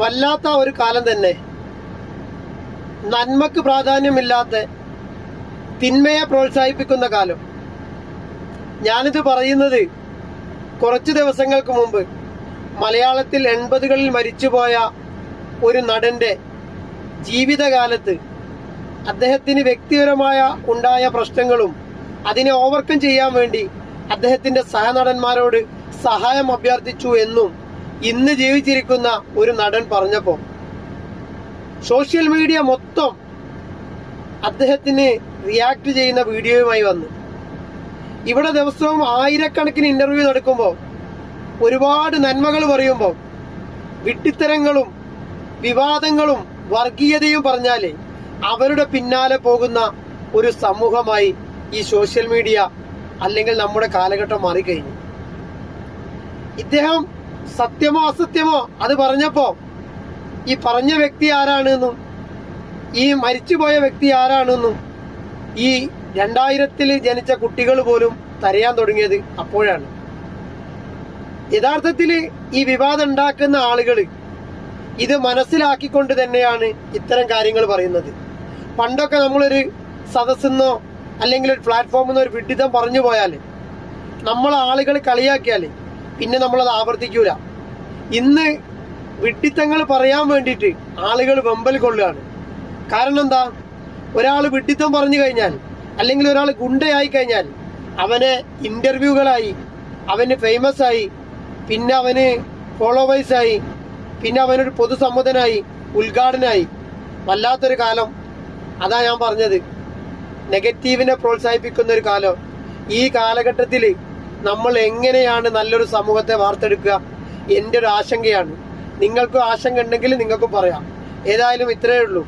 വല്ലാത്ത ഒരു കാലം തന്നെ. നന്മക്ക് പ്രാധാന്യമില്ലാത്ത തിന്മയെ പ്രോത്സാഹിപ്പിക്കുന്ന കാലം. ഞാനിത് പറയുന്നത് കുറച്ച് ദിവസങ്ങൾക്ക് മുമ്പ് മലയാളത്തിൽ 80കളിൽ മരിച്ചുപോയ ഒരു നടന്റെ ജീവിതകാലത്ത് അദ്ദേഹത്തിന് വ്യക്തിപരമായ ഉണ്ടായ പ്രശ്നങ്ങളും അതിനെ ഓവർകം ചെയ്യാൻ വേണ്ടി അദ്ദേഹത്തിന്റെ സഹനടന്മാരോട് സഹായം അഭ്യർത്ഥിച്ചു എന്നും ഇന്ന് ജീവിച്ചിരിക്കുന്ന ഒരു നടൻ പറഞ്ഞപ്പോൾ സോഷ്യൽ മീഡിയ മൊത്തം അദ്ദേഹത്തിന് റിയാക്ട് ചെയ്യുന്ന വീഡിയോയുമായി വന്നു. ഇവിടെ ദിവസവും ആയിരക്കണക്കിന് ഇന്റർവ്യൂ നടക്കുമ്പോൾ ഒരുപാട് നന്മകൾ പറയുമ്പോൾ വിഡ്ഢിത്തരങ്ങളും വിവാദങ്ങളും വർഗീയതയും പറഞ്ഞാല് അവരുടെ പിന്നാലെ പോകുന്ന ഒരു സമൂഹമായി ഈ സോഷ്യൽ മീഡിയ അല്ലെങ്കിൽ നമ്മുടെ കാലഘട്ടം മാറിക്കഴിഞ്ഞു. ഇദ്ദേഹം സത്യമോ അസത്യമോ അത് പറഞ്ഞപ്പോ ഈ പറഞ്ഞ വ്യക്തി ആരാണെന്നും ഈ മരിച്ചുപോയ വ്യക്തി ആരാണെന്നും ഈ 2000-ൽ ജനിച്ച കുട്ടികൾ പോലും തിരയാൻ തുടങ്ങിയത് അപ്പോഴാണ്. യഥാർത്ഥത്തിൽ ഈ വിവാദം ഉണ്ടാക്കുന്ന ആളുകൾ ഇത് മനസ്സിലാക്കിക്കൊണ്ട് തന്നെയാണ് ഇത്തരം കാര്യങ്ങൾ പറയുന്നത്. പണ്ടൊക്കെ നമ്മളൊരു സദസ്സെന്നോ അല്ലെങ്കിൽ ഒരു പ്ലാറ്റ്ഫോമിൽ നിന്ന് ഒരു വിഡ്ഢിത്തം പറഞ്ഞു പോയാൽ നമ്മൾ ആളുകൾ കളിയാക്കിയാൽ പിന്നെ നമ്മളത് ആവർത്തിക്കൂല. ഇന്ന് വിഡ്ഢിത്തങ്ങൾ പറയാൻ വേണ്ടിയിട്ട് ആളുകൾ വെമ്പൽ കൊള്ളുകയാണ്. കാരണം എന്താ? ഒരാൾ വിഡ്ഢിത്തം പറഞ്ഞു കഴിഞ്ഞാൽ അല്ലെങ്കിൽ ഒരാൾ ഗുണ്ടയായി കഴിഞ്ഞാൽ അവനെ ഇന്റർവ്യൂകളായി, അവന് ഫേമസ് ആയി, പിന്നെ അവന് ഫോളോവേഴ്സായി, പിന്നെ അവനൊരു പൊതുസമ്മതനായി, ഉദ്ഘാടനായി. വല്ലാത്തൊരു കാലം. അതാ ഞാൻ പറഞ്ഞത്, നെഗറ്റീവിനെ പ്രോത്സാഹിപ്പിക്കുന്ന ഒരു കാലം. ഈ കാലഘട്ടത്തിൽ നമ്മൾ എങ്ങനെയാണ് നല്ലൊരു സമൂഹത്തെ വാർത്തെടുക്കുക? എൻ്റെ ഒരു ആശങ്കയാണ്. നിങ്ങൾക്കും ആശങ്ക ഉണ്ടെങ്കിൽ നിങ്ങൾക്കും പറയാം. ഏതായാലും ഇത്രയേ ഉള്ളൂ.